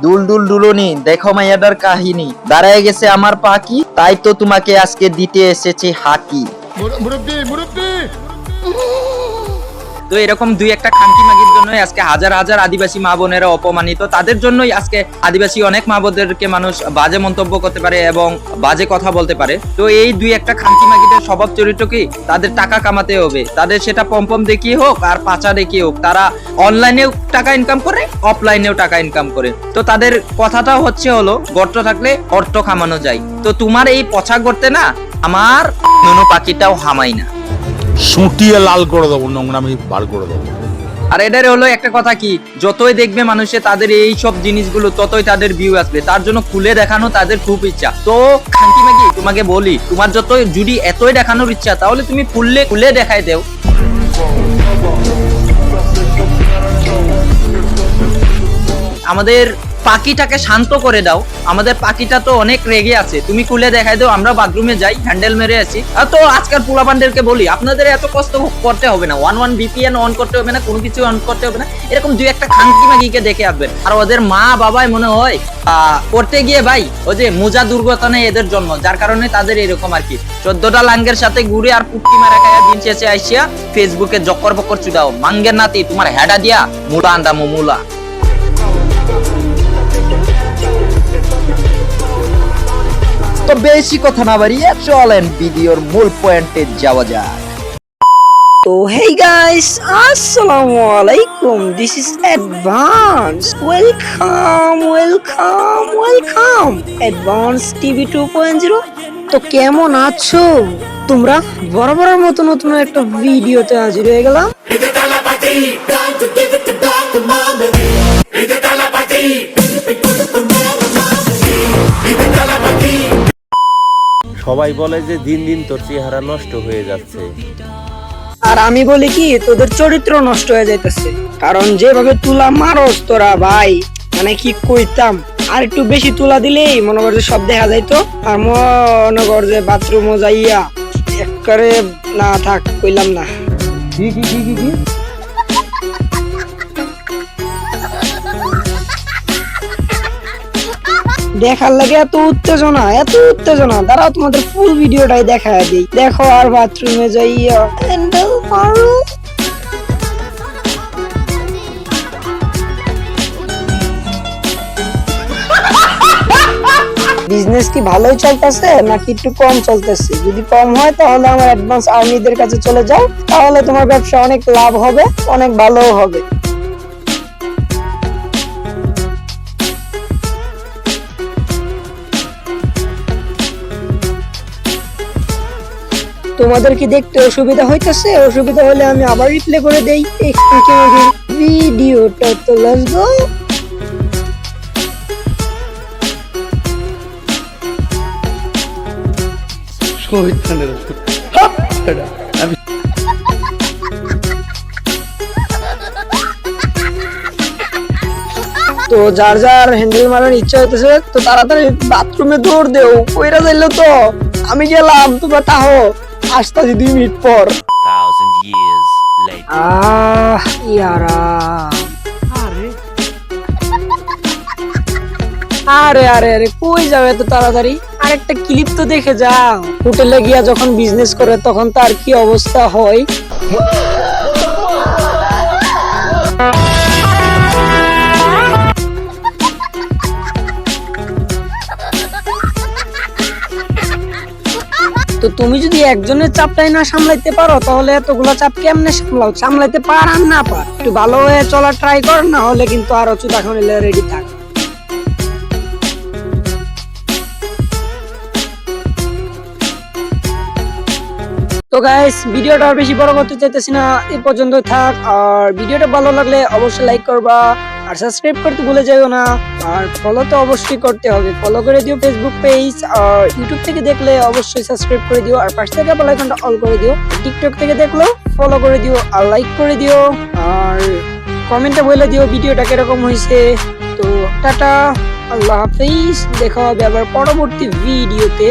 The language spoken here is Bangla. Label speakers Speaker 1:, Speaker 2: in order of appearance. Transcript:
Speaker 1: দুল দুল দুলনি, দেখো মাইয়াটার কাহিনী, দাঁড়ায় গেছে আমার পাখি, তাই তো তোমাকে আজকে দিতে এসেছে হাকি। তো এরকম দুই একটা খানকি মাগির জন্যই আজকে হাজার হাজার আদিবাসী মা বোনেরা অপমানিত। তাদের জন্যই আজকে আদিবাসী অনেক মা বোনদেরকে মানুষ বাজে মন্তব্য করতে পারে এবং বাজে কথা বলতে পারে। তো এই দুই একটা খানকি মাগিদের স্বভাব চরিত্র কি, তাদের টাকা কামাতে হবে, তাদের সেটা পম্পম দেখিয়ে হোক আর পাচা দেখিয়ে হোক, তারা অনলাইনেও টাকা ইনকাম করে, অফলাইনেও টাকা ইনকাম করে। তো তাদের কথাটা হলো গর্ত থাকলে অর্থ কামানো যায়। তো তোমার এই পচা করতে না আমার নুনু পাখিটাও হামাই না,
Speaker 2: সুটিয়ে লাল করে দেবো, নোংরামি বার করে দেবো।
Speaker 1: আর এটার হলো একটা কথা কি, যতই দেখবে মানুষে তাদের এই সব জিনিসগুলো ততই তাদের ভিউ আসবে, তার জন্য খুলে দেখানো তাদের খুব ইচ্ছা। তো খানকি মাগি তোমাকে বলি, তোমার যত যদি এতই দেখানোর ইচ্ছা তাহলে তুমি খুলে দেখাই দেও। আমাদের পাখিটাকে শান্ত করে দাও, আমাদের পাখিটা তো অনেক রেগে আছে, তুমি খুলে দেখাই দাও, আমরা বাথরুমে যাই, হ্যান্ডেল মেরে আছি। তো আজকাল পোলাপানদেরকে বলি, আপনাদের এত কষ্ট করতে হবে না, 1 VPN অন করতে হবে না, কোনো কিছু অন করতে হবে না, এরকম দুই একটা খানকি মাগিকে দেখে আসবেন। আর ওদের মা বাবাই মনে হয় করতে গিয়ে ভাই ওই যে মোজা দুর্ঘটনায় এদের জন্ম, যার কারণে তাদের এরকম আর কি 14টা লাঙ্গের সাথে ঘুরে আর পুটকি মারা খায় দিন শেষে আইসিয়া ফেসবুকে জক্কর বক্কর চুদাও। মাঙ্গের নাতি তোমার হেডা দিয়া মুলা আন্দা মুলা। তো বেশি কথা না বাড়িয়ে চলেন ভিডিওর মূল পয়েন্টে যাওয়া যাক।
Speaker 3: তো hey guys, assalamu alaikum, this is Advance, welcome Advance TV 2.0। তো কেমন আছো তোমরা? বরাবরের মতো নতুন একটা ভিডিওতে হাজির হয়ে গেলাম।
Speaker 4: সবাই বলে যে দিন দিন তোর চেহারা নষ্ট হয়ে যাচ্ছে,
Speaker 3: আর আমি বলি কি তোদের চরিত্র নষ্ট হয়ে যাইতেছে, কারণ যেভাবে তুলা মারস তোরা ভাই, মানে কি কইতাম, আর একটু বেশি তুলা দিলেই মনে কর যে সব দেখা যাইতো। আর মনে কর যে বাথরুমও যাইয়া একবারে না থাক কইলাম না।
Speaker 1: কি
Speaker 3: দেখার লাগে এত উত্তেজনা দাঁড়াও তোমাদের ফুল ভিডিওটাই দেখায় দিই। দেখো আর বাথরুমে যাইয়া হ্যান্ডেল মারো। বিজনেস কি ভালোই চলতেছে নাকি একটু কম চলতেছে? যদি কম হয় তাহলে আমার অ্যাডভান্স আর্মিদের কাছে চলে যাও, তাহলে তোমার ব্যবসা অনেক লাভ হবে, অনেক ভালোও হবে। তোমাদের কি দেখতে অসুবিধা হইতেছে? অসুবিধা হলে আমি আবার রিপ্লে করে দেই এই ভিডিওটা। তো লেটস গো। তো যার যার হ্যান্ডেল মারার ইচ্ছা হইতেছে তো তাড়াতাড়ি বাথরুমে দৌড় দেও, কইরা যাইলো তো আমি গেলাম, তোমরা তাহো আসতাছি 2 মিনিট পর। ইয়ারা আরে আরে আরে কই যাবে এত তাড়াতাড়ি? আরেকটা ক্লিপ তো দেখে যাও। হোটেলে গিয়া যখন বিজনেস করে তখন তার কি অবস্থা হয়। তো তুমি যদি একজনের চাপটাই না সামলাইতে পারো তাহলে এতগুলা চাপ কেমনে সামলাও? সামলাইতে পার আর না পার, একটু ভালো হয়ে চলা ট্রাই কর, না হলে কিন্তু আরো চুদা খাওয়ালে রেডি থাক। তো গাইস ভিডিওটা আর বেশি বড় করতে চাইতেছি না, এই পর্যন্ত থাক। আর ভিডিওটা ভালো লাগলে অবশ্যই লাইক করবা, আর সাবস্ক্রাইব করতে ভুলে যাও না, আর ফলো তো অবশ্যই করতে হবে, ফলো করে দিও ফেসবুক পেজ, আর ইউটিউব থেকে দেখলে অবশ্যই সাবস্ক্রাইব করে দিও, আর পাশে থেকে বেল আইকনটা অল করে দিও, টিকটক থেকে দেখলো ফলো করে দিও আর লাইক করে দিও, আর কমেন্টে বলে দিও ভিডিওটা কিরকম হয়েছে। তো টাটা, আল্লাহ হাফেজ, দেখা হবে আবার পরবর্তী ভিডিওতে।